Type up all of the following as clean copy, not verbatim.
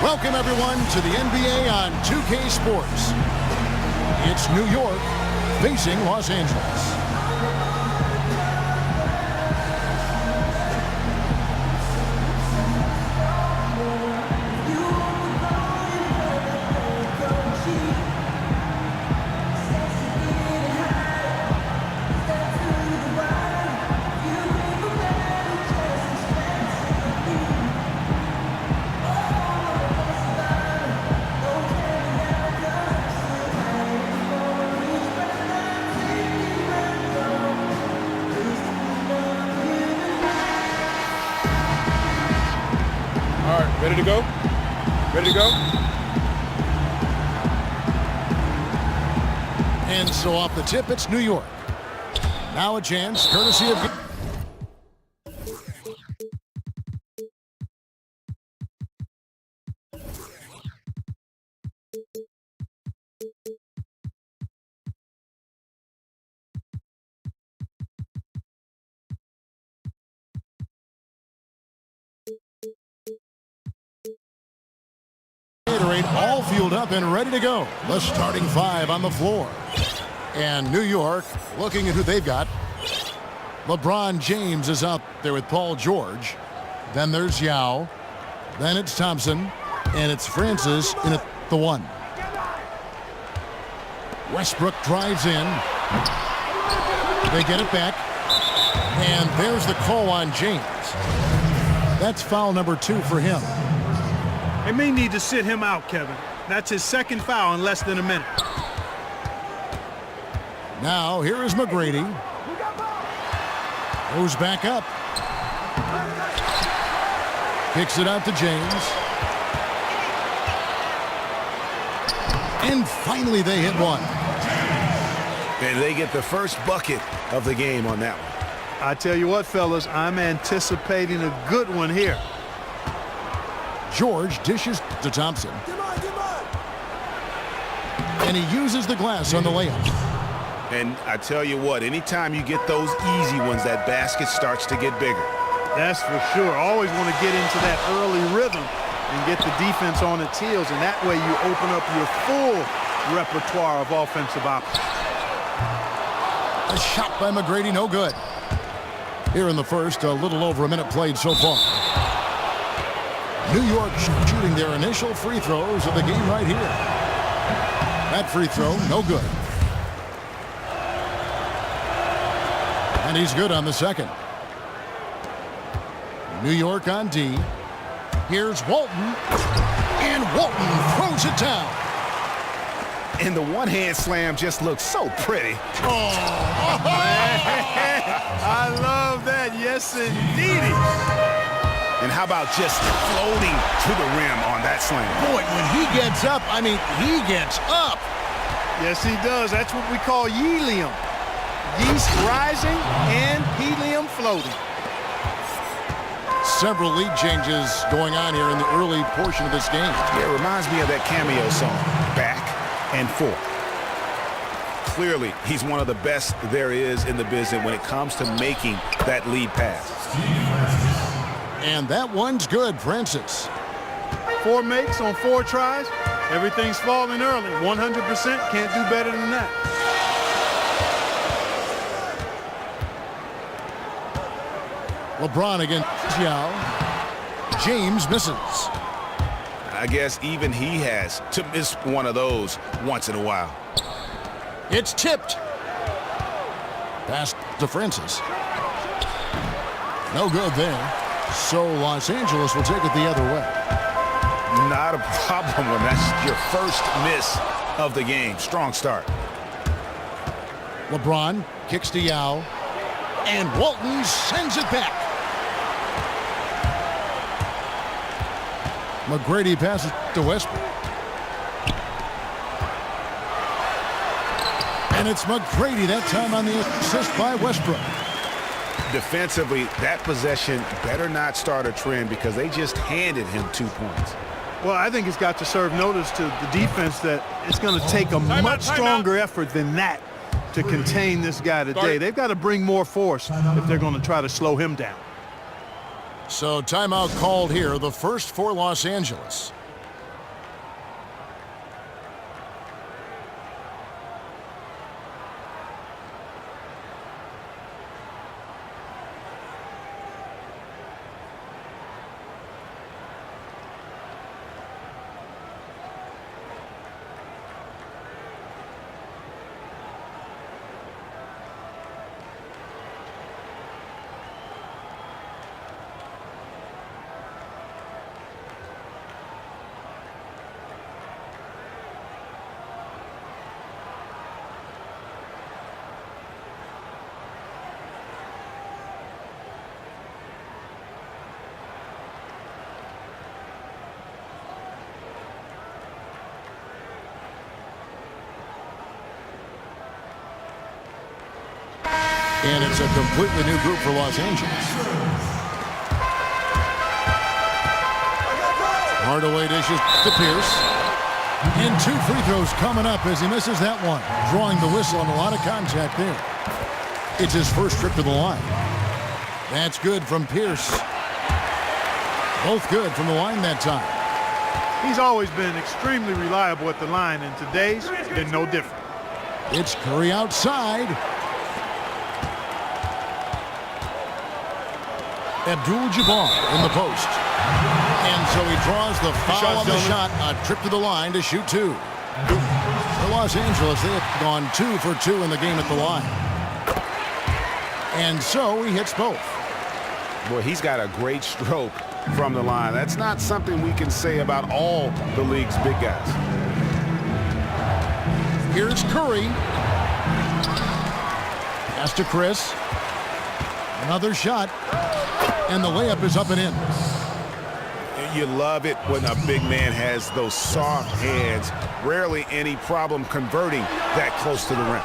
Welcome, everyone, to the NBA on 2K Sports. It's New York facing Los Angeles. All right, ready to go? Ready to go? And so off the tip, it's New York. Now a chance, courtesy of... all fueled up and ready to go. The starting five on the floor. And New York looking at who they've got. LeBron James is out there with Paul George. Then there's Yao. Then it's Thompson. And it's Francis in at the one. Westbrook drives in. They get it back. And there's the call on James. That's foul number 2 for him. They may need to sit him out, Kevin. That's his second foul in less than a minute. Now, here is McGrady. Goes back up. Kicks it out to James. And finally, they hit one. And they get the first bucket of the game on that one. I tell you what, fellas, I'm anticipating a good one here. George dishes to Thompson. And he uses the glass on the layup. And I tell you what, anytime you get those easy ones, that basket starts to get bigger. That's for sure. Always want to get into that early rhythm and get the defense on its heels, and that way you open up your full repertoire of offensive options. A shot by McGrady, no good. Here in the first, a little over a minute played so far. New York shooting their initial free throws of the game right here. That free throw, no good. And he's good on the second. New York on D. Here's Walton. And Walton throws it down. And the one-hand slam just looks so pretty. Oh, man. I love that. Yes, indeedy. And how about just floating to the rim on that slam? Boy, when he gets up, I mean, he gets up. Yes, he does. That's what we call helium. Yeast rising and helium floating. Several lead changes going on here in the early portion of this game. Yeah, it reminds me of that cameo song, Back and Forth. Clearly, he's one of the best there is in the business when it comes to making that lead pass. And that one's good, Francis. 4 makes on 4 tries. Everything's falling early. 100%, can't do better than that. LeBron against Yao. James misses. I guess even he has to miss one of those once in a while. It's tipped. Pass to Francis. No good there. So Los Angeles will take it the other way. Not a problem when that's your first miss of the game. Strong start. LeBron kicks to Yao. And Walton sends it back. McGrady passes to Westbrook. And it's McGrady that time on the assist by Westbrook. Defensively, that possession better not start a trend because they just handed him 2 points. Well, I think it's got to serve notice to the defense that it's going to take a much stronger effort than that to contain this guy today. They've got to bring more force if they're going to try to slow him down. So timeout called here, the first for Los Angeles. And it's a completely new group for Los Angeles. Hardaway dishes to Pierce. And 2 free throws coming up as he misses that one. Drawing the whistle on a lot of contact there. It's his first trip to the line. That's good from Pierce. Both good from the line that time. He's always been extremely reliable at the line, and today's been no different. It's Curry outside. Abdul-Jabbar in the post. And so he draws the foul on the shot. A trip to the line to shoot 2. For Los Angeles, they have gone 2 for 2 in the game at the line. And so he hits both. Boy, he's got a great stroke from the line. That's not something we can say about all the league's big guys. Here's Curry. Pass to Chris. Another shot. And the layup is up and in. You love it when a big man has those soft hands. Rarely any problem converting that close to the rim.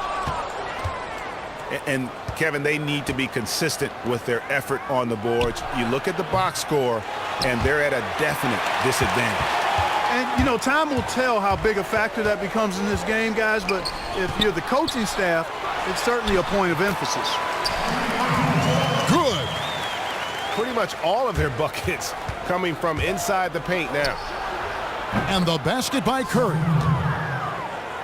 And Kevin, they need to be consistent with their effort on the boards. You look at the box score, and they're at a definite disadvantage. And, you know, time will tell how big a factor that becomes in this game, guys, but if you're the coaching staff, it's certainly a point of emphasis. Good. Pretty much all of their buckets coming from inside the paint now. And the basket by Curry.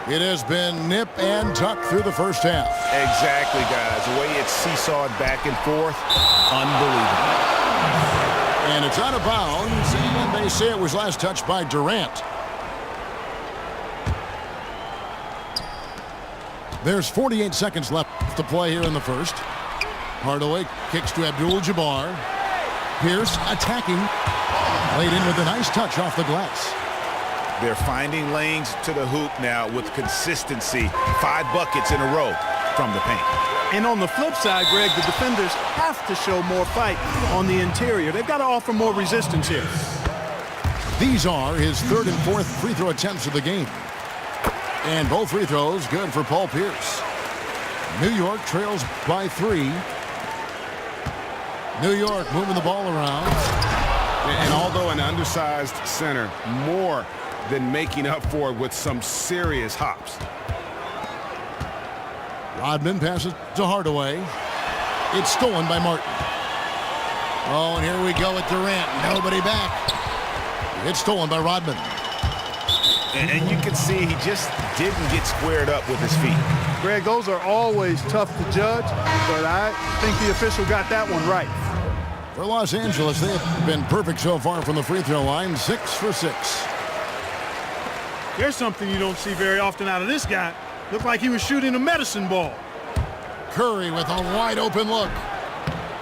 It has been nip and tuck through the first half. Exactly, guys. The way it's seesawed back and forth, unbelievable. And it's out of bounds, and they say it was last touched by Durant. There's 48 seconds left to play here in the first. Hardaway kicks to Abdul-Jabbar. Pierce attacking. Laid in with a nice touch off the glass. They're finding lanes to the hoop now with consistency. 5 buckets in a row from the paint. And on the flip side, Greg, the defenders have to show more fight on the interior. They've got to offer more resistance here. These are his 3rd and 4th free throw attempts of the game. And both free throws good for Paul Pierce. New York trails by 3. New York moving the ball around. And although an undersized center, more than making up for it with some serious hops. Rodman passes to Hardaway. It's stolen by Martin. Oh, and here we go with Durant. Nobody back. It's stolen by Rodman. And you can see he just didn't get squared up with his feet. Greg, those are always tough to judge, but I think the official got that one right. For Los Angeles, they have been perfect so far from the free throw line, 6 for 6. Here's something you don't see very often out of this guy. Looked like he was shooting a medicine ball. Curry with a wide open look.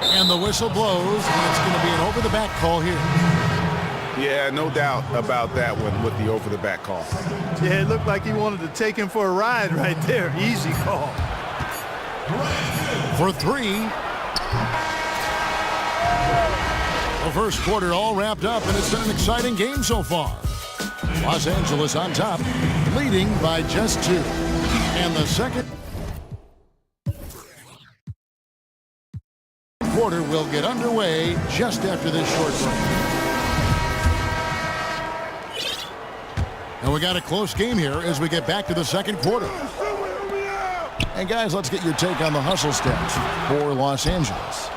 And the whistle blows, and it's going to be an over-the-back call here. Yeah, no doubt about that one with the over-the-back call. Yeah, it looked like he wanted to take him for a ride right there. Easy call. For 3. The first quarter all wrapped up, and it's been an exciting game so far. Los Angeles on top, leading by just 2. And the second quarter will get underway just after this short break. And we got a close game here as we get back to the second quarter. And guys, let's get your take on the hustle stats for Los Angeles.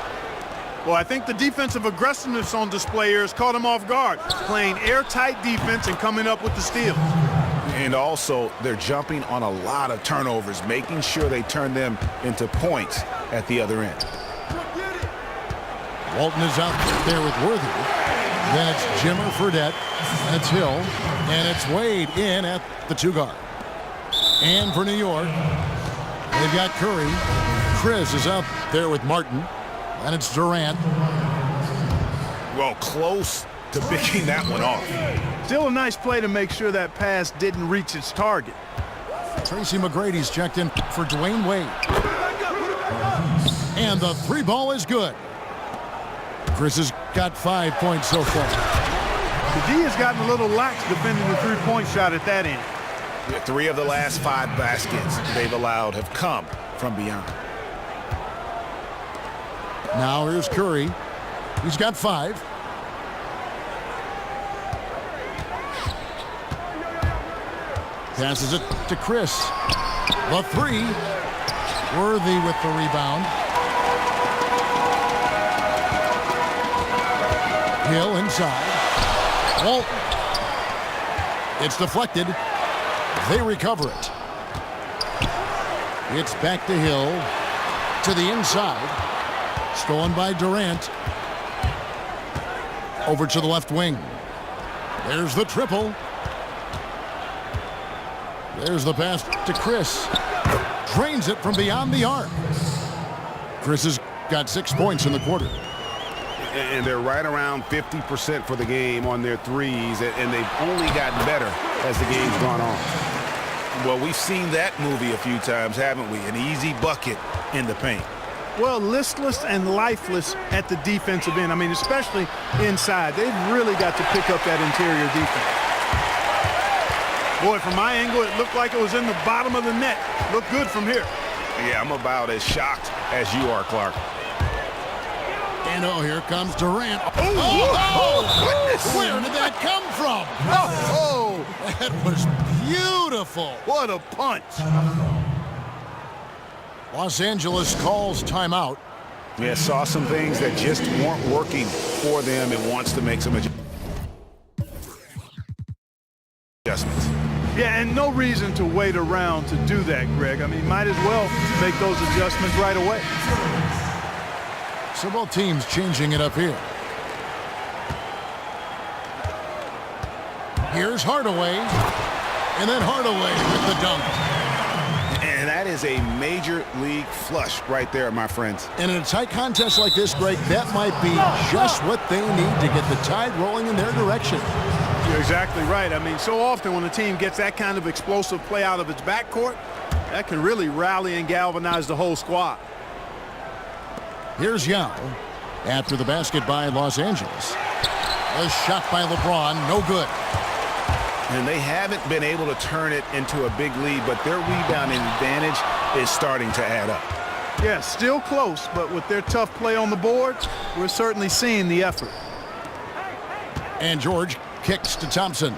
Well, I think the defensive aggressiveness on display here has caught him off guard, playing airtight defense and coming up with the steals. And also, they're jumping on a lot of turnovers, making sure they turn them into points at the other end. Walton is out there with Worthy. Then it's Jimmer, Fredette. That's Hill. And it's Wade in at the 2-guard. And for New York, they've got Curry. Chris is out there with Martin. And it's Durant. Well, close to picking that one off. Still a nice play to make sure that pass didn't reach its target. Tracy McGrady's checked in for Dwayne Wade. And the 3 ball is good. Chris has got 5 points so far. The D has gotten a little lax defending the 3-point shot at that end. 3 of the last 5 baskets they've allowed have come from beyond. Now here's Curry. He's got 5. Passes it to Chris. The 3. Worthy with the rebound. Hill inside. Walton. It's deflected. They recover it. It's back to Hill. To the inside. Stolen by Durant. Over to the left wing. There's the triple. There's the pass to Chris. Drains it from beyond the arc. Chris has got 6 points in the quarter. And they're right around 50% for the game on their threes, and they've only gotten better as the game's gone on. Well, we've seen that movie a few times, haven't we? An easy bucket in the paint. Well, listless and lifeless at the defensive end. I mean, especially inside. They've really got to pick up that interior defense. Boy, from my angle, it looked like it was in the bottom of the net. Looked good from here. Yeah, I'm about as shocked as you are, Clark. And here comes Durant. Oh, where did that come from? Oh, That was beautiful. what a punch. Los Angeles calls timeout. Yeah, saw some things that just weren't working for them and wants to make some adjustments. Yeah, and no reason to wait around to do that, Greg. I mean, might as well make those adjustments right away. So both teams changing it up here. Here's Hardaway. And then Hardaway with the dunk. And that is a major league flush right there, my friends. And in a tight contest like this, Greg, that might be just what they need to get the tide rolling in their direction. You're exactly right. I mean, so often when a team gets that kind of explosive play out of its backcourt, that can really rally and galvanize the whole squad. Here's Yao after the basket by Los Angeles. A shot by LeBron, no good. And they haven't been able to turn it into a big lead, but their rebounding advantage is starting to add up. Yeah, still close, but with their tough play on the board, we're certainly seeing the effort. And George kicks to Thompson.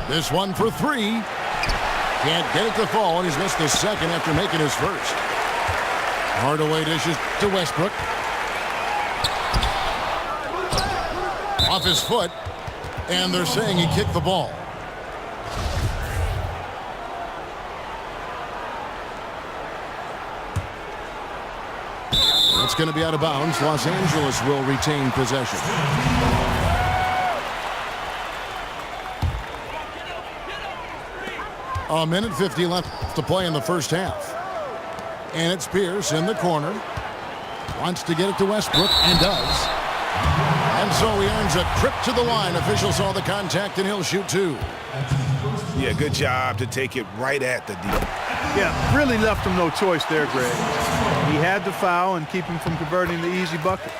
This one for 3. Can't get it to fall, and he's missed the second after making his first. Hardaway dishes to Westbrook. Off his foot, and they're saying he kicked the ball. It's going to be out of bounds. Los Angeles will retain possession. A minute 50 left to play in the first half. And it's Pierce in the corner. Wants to get it to Westbrook, and does. And so he earns a trip to the line. Official saw the contact, and he'll shoot 2. Yeah, good job to take it right at the deal. Yeah, really left him no choice there, Greg. He had to foul and keep him from converting the easy bucket.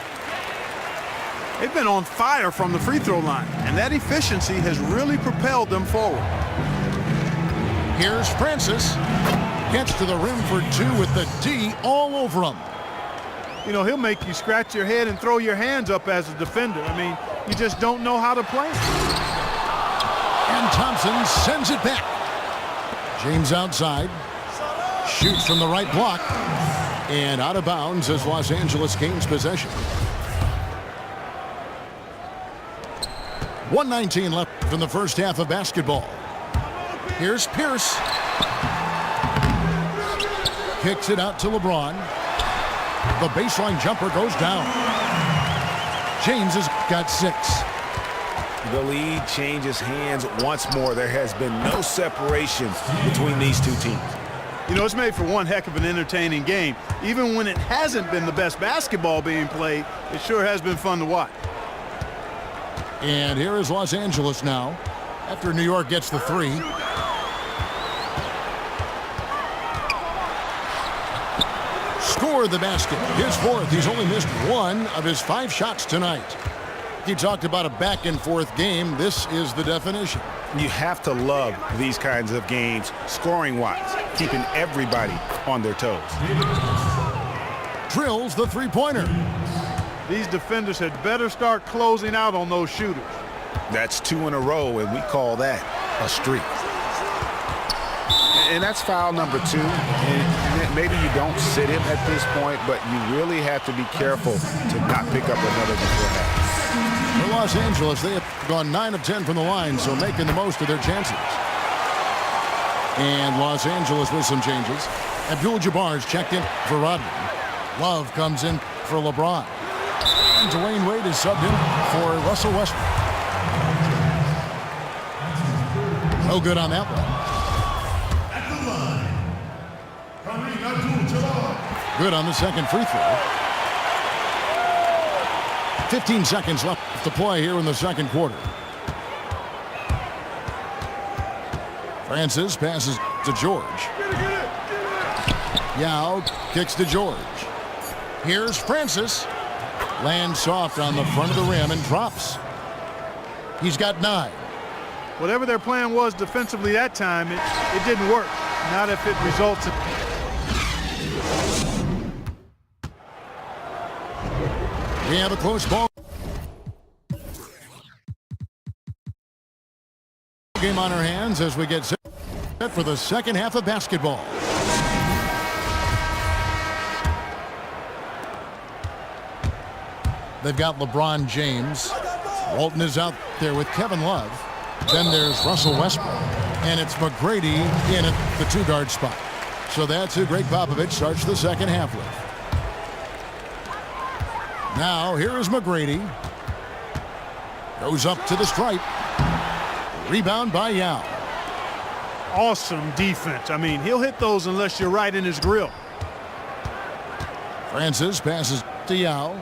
They've been on fire from the free throw line, and that efficiency has really propelled them forward. Here's Francis. Gets to the rim for 2 with the D all over him. You know, he'll make you scratch your head and throw your hands up as a defender. I mean, you just don't know how to play. And Thompson sends it back. James outside. Shoots from the right block. And out of bounds as Los Angeles gains possession. 1:19 left in the first half of basketball. Here's Pierce. Kicks it out to LeBron. The baseline jumper goes down. James has got 6. The lead changes hands once more. There has been no separation between these two teams. You know, it's made for one heck of an entertaining game. Even when it hasn't been the best basketball being played, it sure has been fun to watch. And here is Los Angeles now after New York gets the 3. Score the basket. His 4th. He's only missed 1 of his 5 shots tonight. He talked about a back-and-forth game. This is the definition. You have to love these kinds of games, scoring-wise, keeping everybody on their toes. Drills the three-pointer. These defenders had better start closing out on those shooters. That's 2 in a row, and we call that a streak. And that's foul number 2. And maybe you don't sit him at this point, but you really have to be careful to not pick up another before that. For Los Angeles, they have gone 9 of 10 from the line, so making the most of their chances. And Los Angeles with some changes. Abdul-Jabbar's checked in for Rodman. Love comes in for LeBron. And Dwayne Wade is subbed in for Russell Westbrook. No good on that one. Good on the second free throw. 15 seconds left to play here in the second quarter. Francis passes to George. Yao kicks to George. Here's Francis. Lands soft on the front of the rim and drops. He's got 9. Whatever their plan was defensively that time, it didn't work. Not if it results in... We have a close ball game on our hands as we get set for the second half of basketball. They've got LeBron James. Walton is out there with Kevin Love. Then there's Russell Westbrook. And it's McGrady in at the 2-guard spot. So that's who Greg Popovich starts the second half with. Now, here is McGrady. Goes up to the stripe. Rebound by Yao. Awesome defense. I mean, he'll hit those unless you're right in his grill. Francis passes to Yao.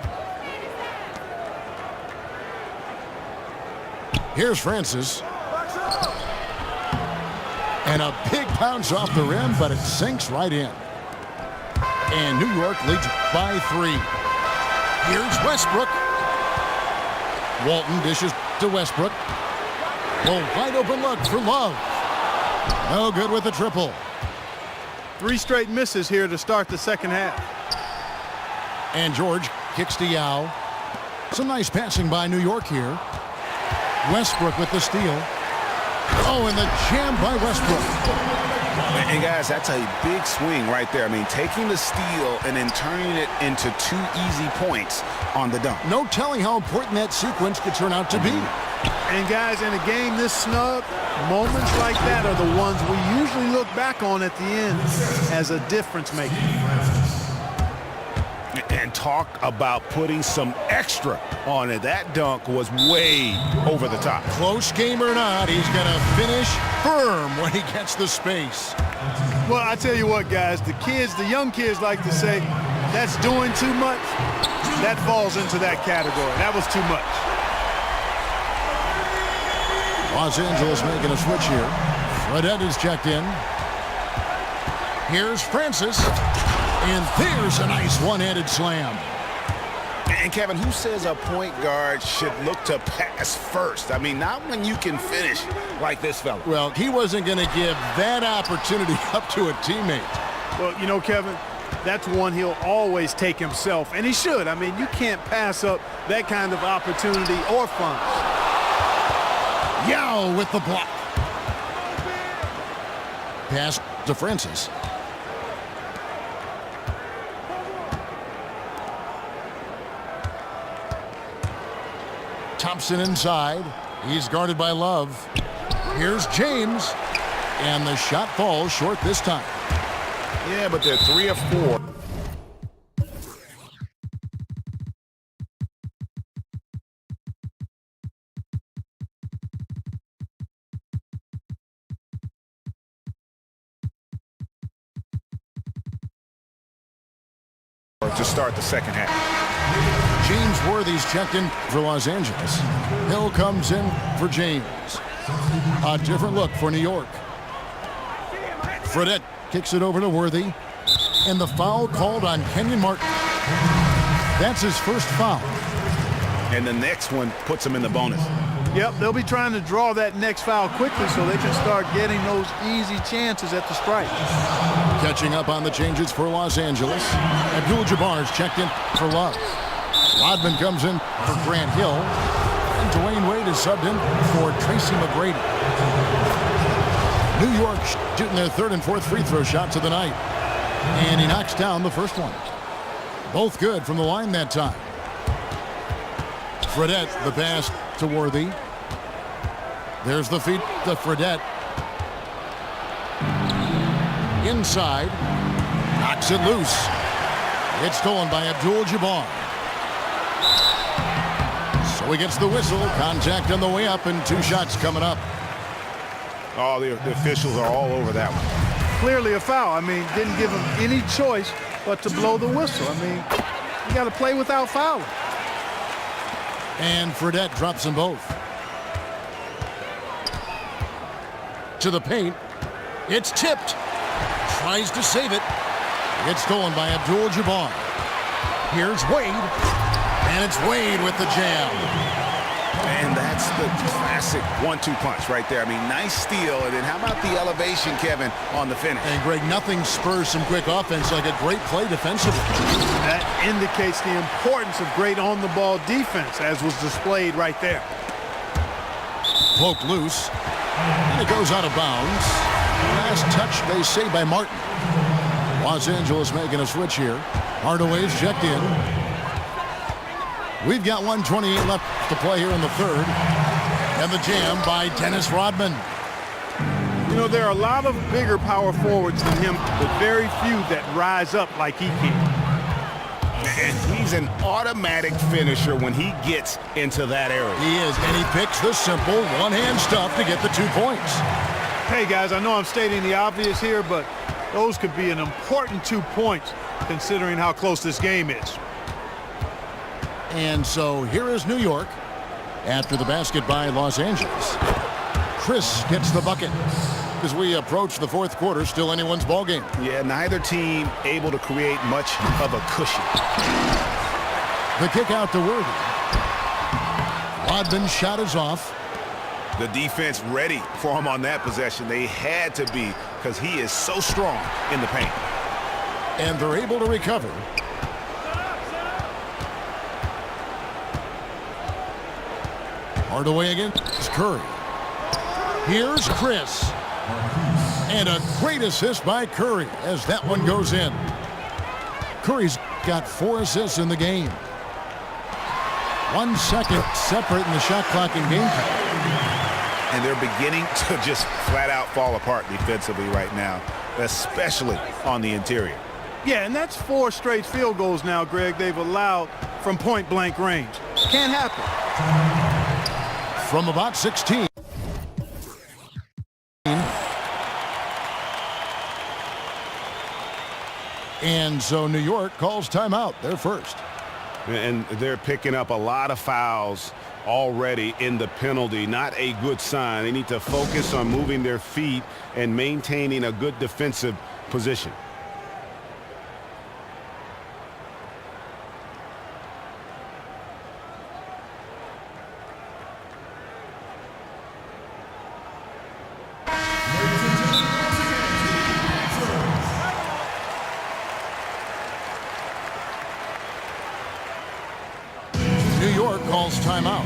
Here's Francis. And a big bounce off the rim, but it sinks right in. And New York leads by 3. Here's Westbrook. Walton dishes to Westbrook. Well, wide open look for Love. No good with the triple. 3 straight misses here to start the second half. And George kicks to Yao. Some nice passing by New York here. Westbrook with the steal. Oh, and the jam by Westbrook. And guys, that's a big swing right there. I mean, taking the steal and then turning it into 2 easy points on the dunk. No telling how important that sequence could turn out to be. And guys, in a game this snug, moments like that are the ones we usually look back on at the end as a difference maker. And talk about putting some extra on it. That dunk was way over the top. Close game or not, he's going to finish firm when he gets the space. Well, I tell you what, guys, the young kids like to say, that's doing too much. That falls into that category. That was too much. Los Angeles making a switch here. Fredette is checked in. Here's Francis. And there's a nice one-handed slam. And Kevin, who says a point guard should look to pass first? I mean, not when you can finish like this fella. Well, he wasn't going to give that opportunity up to a teammate. Well, you know, Kevin, that's one he'll always take himself, and he should. I mean, you can't pass up that kind of opportunity or fun. Yao with the block. Pass to Francis. Thompson inside. He's guarded by Love. Here's James. And the shot falls short this time. Yeah, but they're 3 of 4. To start the second half. James Worthy's checked in for Los Angeles. Hill comes in for James. A different look for New York. Fredette kicks it over to Worthy. And the foul called on Kenyon Martin. That's his first foul. And the next one puts him in the bonus. Yep, they'll be trying to draw that next foul quickly so they can start getting those easy chances at the stripe. Catching up on the changes for Los Angeles. Abdul-Jabbar's checked in for Love. Rodman comes in for Grant Hill. And Dwayne Wade is subbed in for Tracy McGrady. New York shooting their third and fourth free throw shots of the night. And he knocks down the first one. Both good from the line that time. Fredette, the pass to Worthy. There's the feed to Fredette. Inside. Knocks it loose. It's stolen by Abdul-Jabbar. So he gets the whistle. Contact on the way up and 2 shots coming up. Oh, the officials are all over that one. Clearly a foul. I mean, didn't give him any choice but to blow the whistle. I mean, you got to play without fouling. And Fredette drops them both. To the paint. It's tipped. Tries to save it. It's stolen by Abdul-Jabbar. Here's Wade. And it's Wade with the jam. And that's the classic 1-2 punch right there. I mean, nice steal. And then how about the elevation, Kevin, on the finish? And Greg, nothing spurs some quick offense like a great play defensively. That indicates the importance of great on-the-ball defense, as was displayed right there. Poked loose. And it goes out of bounds. Last touch, they say, by Martin. Los Angeles making a switch here. Hardaway's checked in. We've got 1:28 left to play here in the third. And the jam by Dennis Rodman. You know, there are a lot of bigger power forwards than him, but very few that rise up like he can. And he's an automatic finisher when he gets into that area. He is, and he picks the simple one-hand stuff to get the 2 points. Hey, guys, I know I'm stating the obvious here, but those could be an important 2 points considering how close this game is. And so here is New York after the basket by Los Angeles. Chris gets the bucket. As we approach the fourth quarter, still anyone's ball game. Yeah, neither team able to create much of a cushion. The kick out to Worthy. Rodman's shot is off. The defense ready for him on that possession. They had to be, because he is so strong in the paint. And they're able to recover. Hardaway again. It's Curry. Here's Chris. And a great assist by Curry as that one goes in. Curry's got 4 assists in the game. 1 second separating the shot clock and game time. And they're beginning to just flat out fall apart defensively right now, especially on the interior. Yeah, and that's 4 straight field goals now, Greg, they've allowed from point-blank range. Can't happen. From about 16. And so New York calls timeout. They're first. And they're picking up a lot of fouls already in the penalty. Not a good sign. They need to focus on moving their feet and maintaining a good defensive position. New York calls timeout.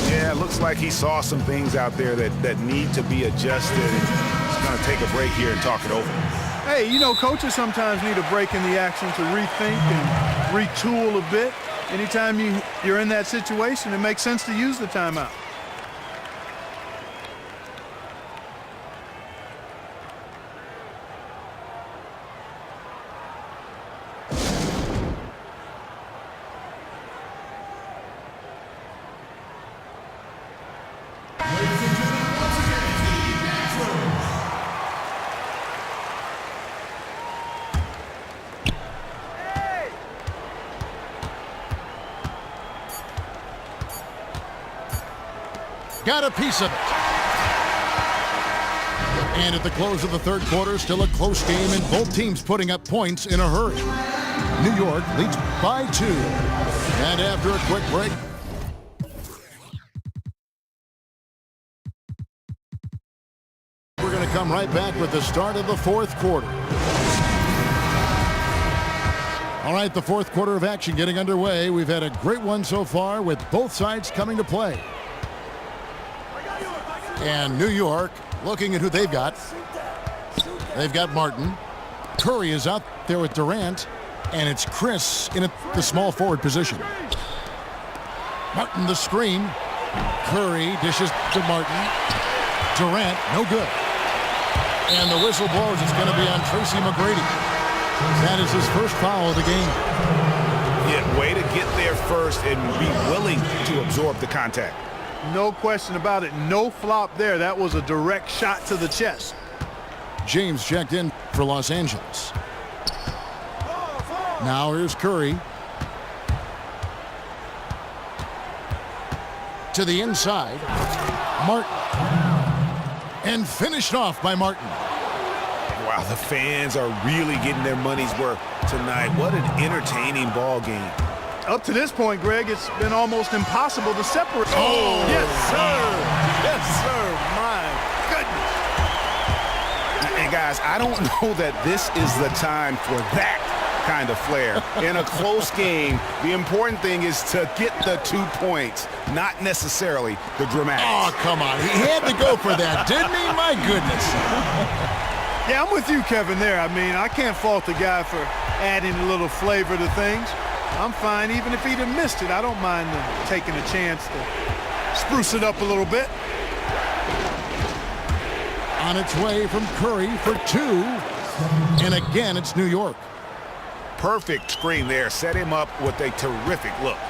Yeah, it looks like he saw some things out there that need to be adjusted. He's going to take a break here and talk it over. Hey, you know, coaches sometimes need a break in the action to rethink and retool a bit. Anytime you're in that situation, it makes sense to use the timeout. Got a piece of it. And at the close of the third quarter, still a close game and both teams putting up points in a hurry. New York leads by 2. And after a quick break, we're going to come right back with the start of the fourth quarter. All right, the fourth quarter of action getting underway. We've had a great one so far with both sides coming to play. And New York looking at who they've got. They've got Martin. Curry is out there with Durant. And it's Chris in the small forward position. Martin the screen. Curry dishes to Martin. Durant, no good. And the whistle blows. It's going to be on Tracy McGrady. That is his first foul of the game. Yeah, way to get there first and be willing to absorb the contact. No question about it. No flop there. That was a direct shot to the chest. James checked in for Los Angeles. Now here's Curry. To the inside. Martin. And finished off by Martin. Wow, the fans are really getting their money's worth tonight. What an entertaining ball game. Up to this point, Greg, it's been almost impossible to separate. Oh, yes, sir. Yes, sir. My goodness. And guys, I don't know that this is the time for that kind of flair. In a close game, the important thing is to get the 2 points, not necessarily the dramatics. Oh, come on. He had to go for that, didn't he? My goodness. Yeah, I'm with you, Kevin, there. I mean, I can't fault the guy for adding a little flavor to things. I'm fine. Even if he'd have missed it, I don't mind taking a chance to spruce it up a little bit. On its way from Curry for 2. And again, it's New York. Perfect screen there. Set him up with a terrific look.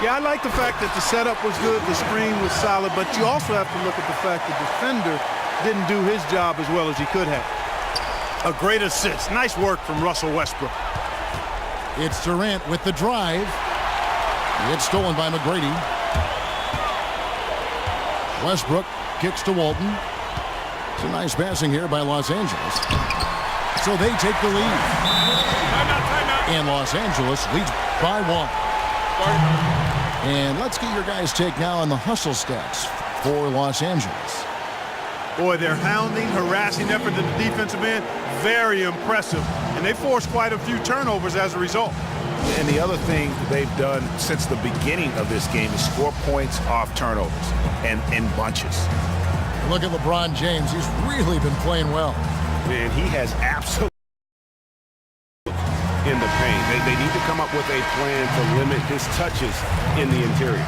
Yeah, I like the fact that the setup was good, the screen was solid, but you also have to look at the fact the defender didn't do his job as well as he could have. A great assist. Nice work from Russell Westbrook. It's Durant with the drive. It's stolen by McGrady. Westbrook kicks to Walton. It's a nice passing here by Los Angeles. So they take the lead. Timeout. And Los Angeles leads by 1. And let's get your guys' take now on the hustle stats for Los Angeles. Boy, their hounding, harassing effort at the defensive end, very impressive. And they forced quite a few turnovers as a result. And the other thing they've done since the beginning of this game is score points off turnovers and in bunches. Look at LeBron James. He's really been playing well. Man, he has absolutely in the paint. They need to come up with a plan to limit his touches in the interior.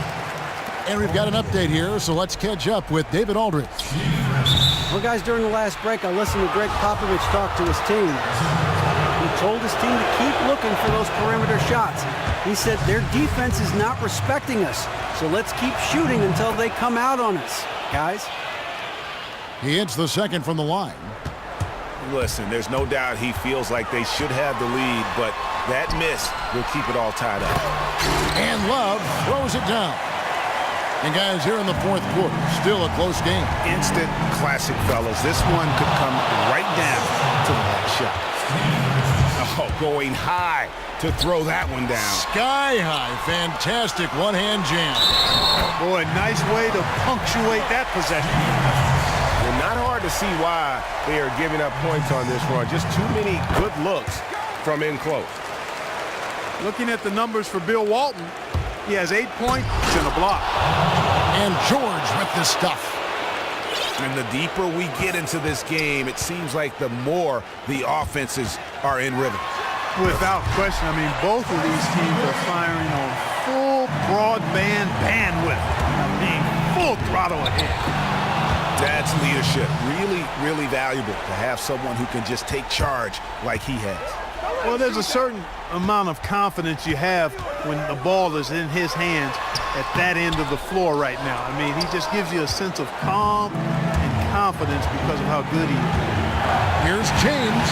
And we've got an update here, so let's catch up with David Aldridge. Well, guys, during the last break, I listened to Greg Popovich talk to his team. He told his team to keep looking for those perimeter shots. He said their defense is not respecting us, so let's keep shooting until they come out on us, guys. He hits the second from the line. Listen, there's no doubt he feels like they should have the lead, but that miss will keep it all tied up. And Love throws it down. And guys, here in the fourth quarter, still a close game. Instant classic, fellas. This one could come right down to the last shot. Oh, going high to throw that one down. Sky high. Fantastic one-hand jam. Boy, nice way to punctuate that possession. And not hard to see why they are giving up points on this run. Just too many good looks from in close. Looking at the numbers for Bill Walton, he has 8 points and a block. And George with the stuff. And the deeper we get into this game, it seems like the more the offenses are in rhythm. Without question. I mean, both of these teams are firing on full broadband bandwidth. I mean, full throttle ahead. That's leadership. Really, really valuable to have someone who can just take charge like he has. Well, there's a certain amount of confidence you have when the ball is in his hands at that end of the floor right now. I mean, he just gives you a sense of calm and confidence because of how good he is. Here's James,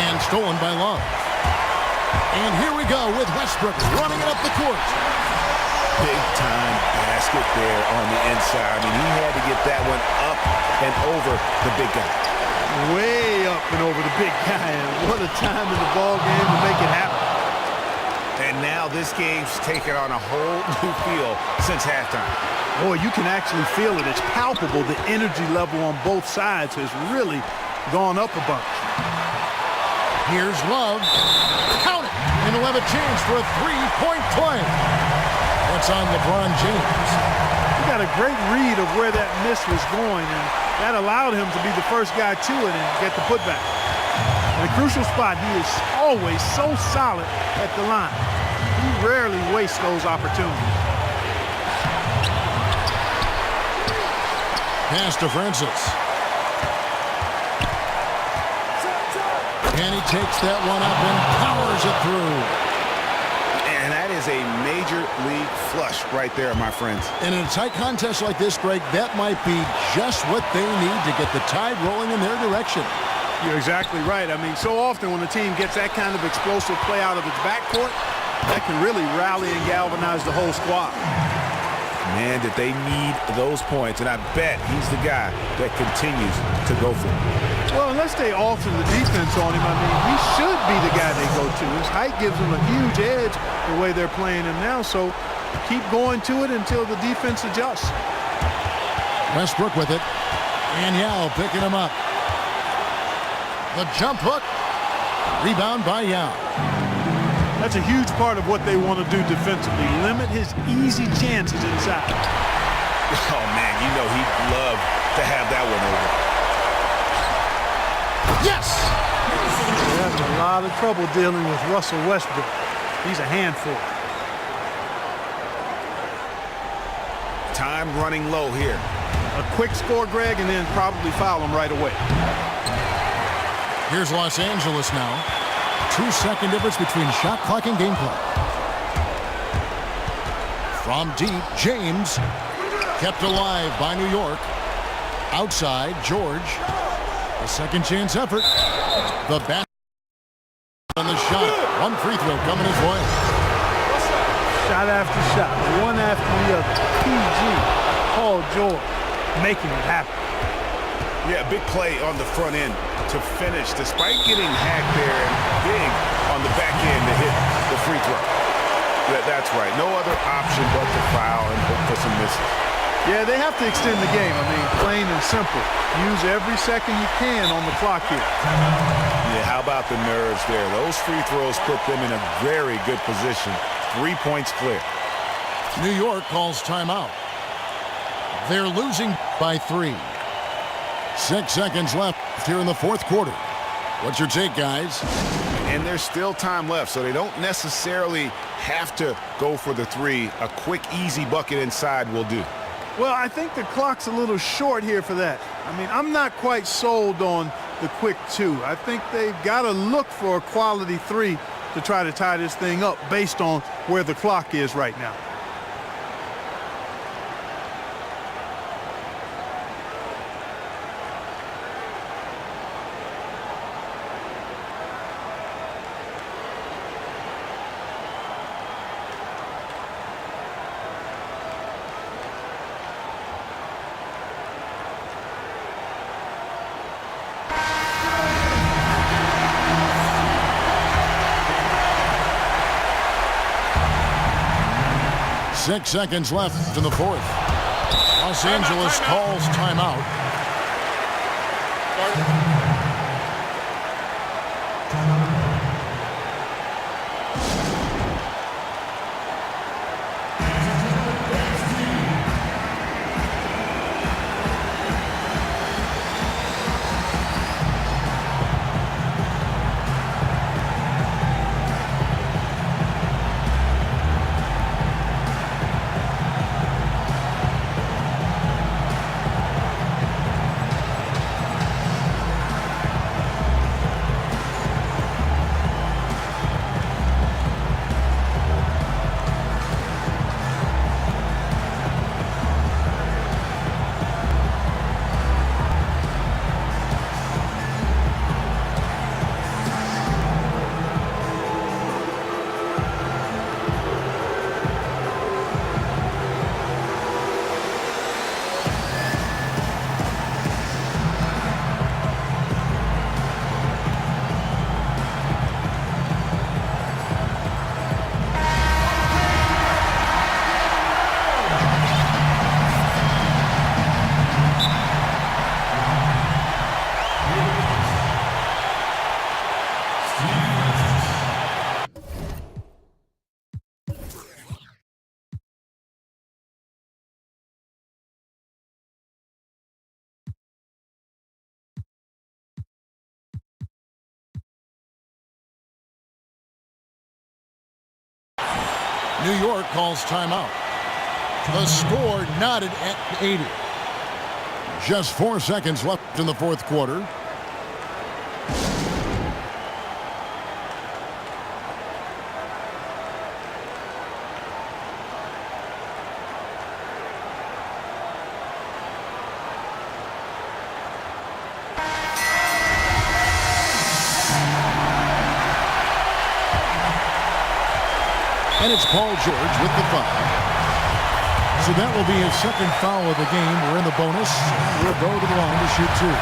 and stolen by Love. And here we go with Westbrook running it up the court. Big-time basket there on the inside. I mean, he had to get that one up and over the big guy. Way up and over the big guy, and what a time in the ball game to make it happen. And now this game's taken on a whole new feel since halftime. Boy, you can actually feel it. It's palpable. The energy level on both sides has really gone up a bunch. Here's Love. Count it! And he'll have a chance for a three-point play. That's on LeBron James. He got a great read of where that miss was going, and that allowed him to be the first guy to it and get the putback. In a crucial spot, he is always so solid at the line. He rarely wastes those opportunities. Pass to Francis. And he takes that one up and powers it through. And that is a major league flush right there, my friends. And in a tight contest like this, Greg, that might be just what they need to get the tide rolling in their direction. You're exactly right. I mean, so often when a team gets that kind of explosive play out of its backcourt, that can really rally and galvanize the whole squad. Man, did they need those points, and I bet he's the guy that continues to go for it. Well, unless they alter the defense on him, I mean, he should be the guy they go to. His height gives him a huge edge the way they're playing him now, so keep going to it until the defense adjusts. Westbrook with it. And Yao picking him up. The jump hook. Rebound by Yao. That's a huge part of what they want to do defensively. Limit his easy chances inside. Oh, man, you know he'd love to have that one over. Yes! He has a lot of trouble dealing with Russell Westbrook. He's a handful. Time running low here. A quick score, Greg, and then probably foul him right away. Here's Los Angeles now. 2-second difference between shot clock and game clock. From deep, James kept alive by New York. Outside, George. A second chance effort. The back on the shot. One free throw coming his way. Shot after shot, one after the other. PG, Paul George, making it happen. Yeah, big play on the front end to finish, despite getting hacked there and big on the back end to hit the free throw. That's right. No other option but to foul and hope for some misses. Yeah, they have to extend the game. I mean, plain and simple. Use every second you can on the clock here. Yeah, how about the nerves there? Those free throws put them in a very good position. 3 points clear. New York calls timeout. They're losing by 3. 6 seconds left here in the fourth quarter. What's your take, guys? And there's still time left, so they don't necessarily have to go for the three. A quick, easy bucket inside will do. Well, I think the clock's a little short here for that. I mean, I'm not quite sold on the quick two. I think they've got to look for a quality three to try to tie this thing up based on where the clock is right now. 6 seconds left in the fourth. Los Angeles calls timeout. New York calls timeout. The score knotted at 80. Just 4 seconds left in the fourth quarter. And it's Paul George with the foul. So that will be his second foul of the game. We're in the bonus. We'll go to the line to shoot two.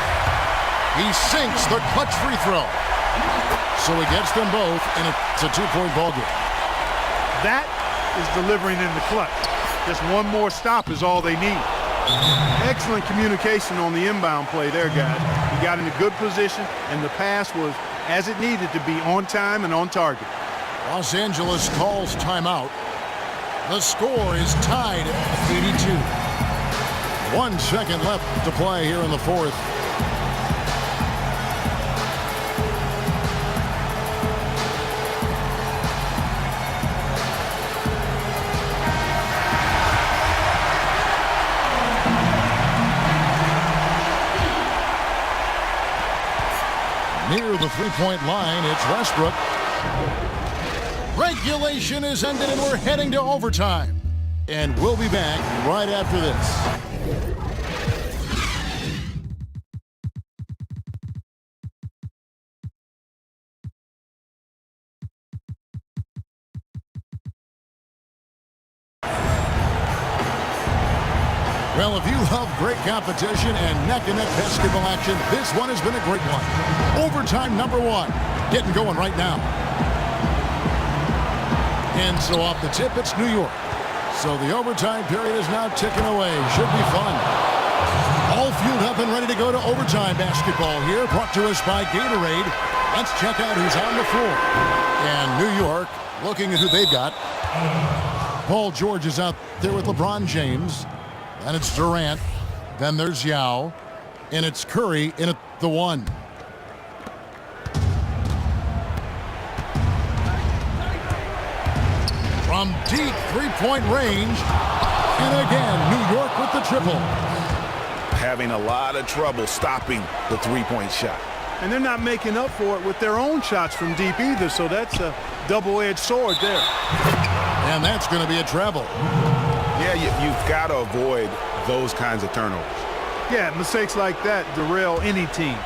He sinks the clutch free throw. So he gets them both, and it's a two-point ball game. That is delivering in the clutch. Just one more stop is all they need. Excellent communication on the inbound play there, guys. He got in a good position, and the pass was as it needed to be, on time and on target. Los Angeles calls timeout. The score is tied at 82. 1 second left to play here in the fourth. Near the three-point line, it's Westbrook. Regulation is ended and we're heading to overtime. And we'll be back right after this. Well, if you love great competition and neck-and-neck basketball action, this one has been a great one. Overtime number one, getting going right now. And so off the tip, it's New York. So the overtime period is now ticking away. Should be fun. All fueled up and ready to go to overtime basketball here, brought to us by Gatorade. Let's check out who's on the floor. And New York looking at who they've got. Paul George is out there with LeBron James. And it's Durant. Then there's Yao. And it's Curry in at the one. From deep three-point range. And again, New York with the triple. Having a lot of trouble stopping the three-point shot. And they're not making up for it with their own shots from deep either, so that's a double-edged sword there. And that's going to be a travel. Yeah, you've got to avoid those kinds of turnovers. Yeah, mistakes like that derail any team.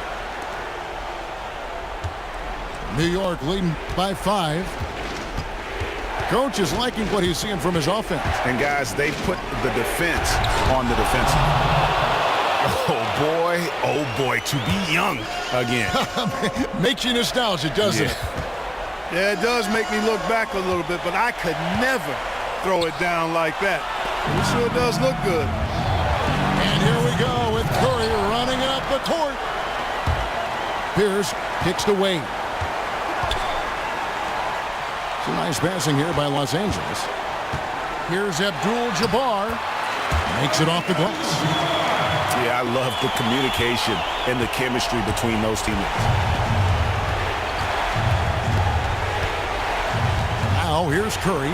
New York leading by 5. Coach is liking what he's seeing from his offense. And guys, they put the defense on the defensive. Oh boy, to be young again. Makes you nostalgic, doesn't it? Yeah, it does make me look back a little bit, but I could never throw it down like that. It sure does look good. And here we go with Curry running up the court. Pierce kicks to Wade. Some nice passing here by Los Angeles. Here's Abdul-Jabbar. Makes it off the glass. Yeah, I love the communication and the chemistry between those teammates. Now here's Curry.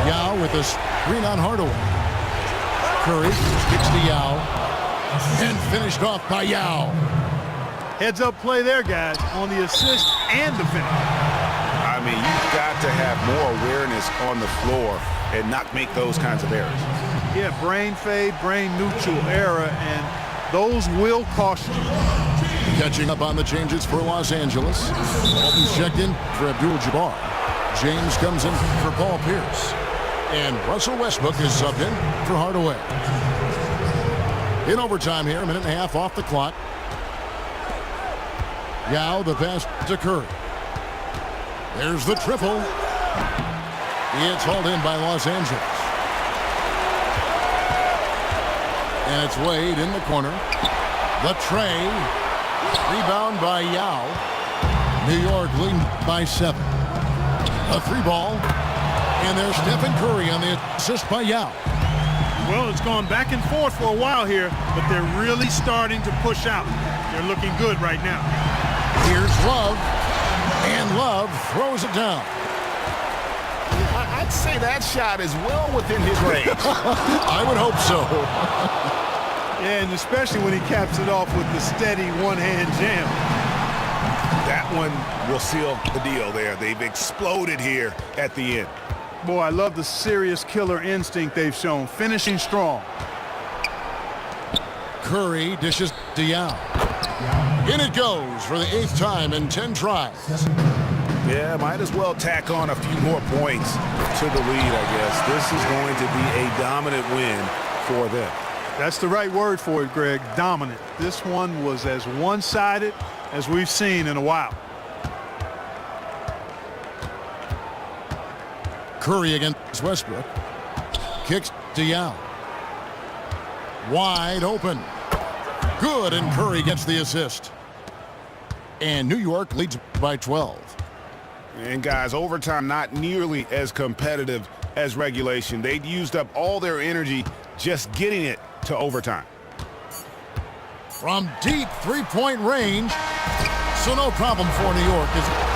Yao with a screen on Hardaway. Curry kicks to Yao. And finished off by Yao. Heads-up play there, guys, on the assist and the finish. I mean, you've got to have more awareness on the floor and not make those kinds of errors. Yeah, brain fade, brain neutral error, and those will cost you. Catching up on the changes for Los Angeles. Walton's checked in for Abdul-Jabbar. James comes in for Paul Pierce. And Russell Westbrook is subbed in for Hardaway. In overtime here, a minute and a half off the clock. Yao, the pass to Curry. There's the triple. It's hauled in by Los Angeles. And it's Wade in the corner. The tray. Rebound by Yao. New York leading by 7. A 3-ball. And there's Stephen Curry on the assist by Yao. Well, it's gone back and forth for a while here, but they're really starting to push out. They're looking good right now. Here's Love. And Love throws it down. I I'd say that shot is well within his range. I would hope so. Yeah, and especially when he caps it off with the steady one-hand jam. That one will seal the deal there. They've exploded here at the end. Boy, I love the serious killer instinct they've shown, finishing strong. Curry dishes to Yao. In it goes for the 8th time in 10 tries. Yeah, might as well tack on a few more points to the lead, I guess. This is going to be a dominant win for them. That's the right word for it, Greg, dominant. This one was as one-sided as we've seen in a while. Curry against Westbrook. Kicks to Yao. Wide open. Good, and Curry gets the assist. And New York leads by 12. And guys, overtime not nearly as competitive as regulation. They'd used up all their energy just getting it to overtime. From deep three-point range, so no problem for New York as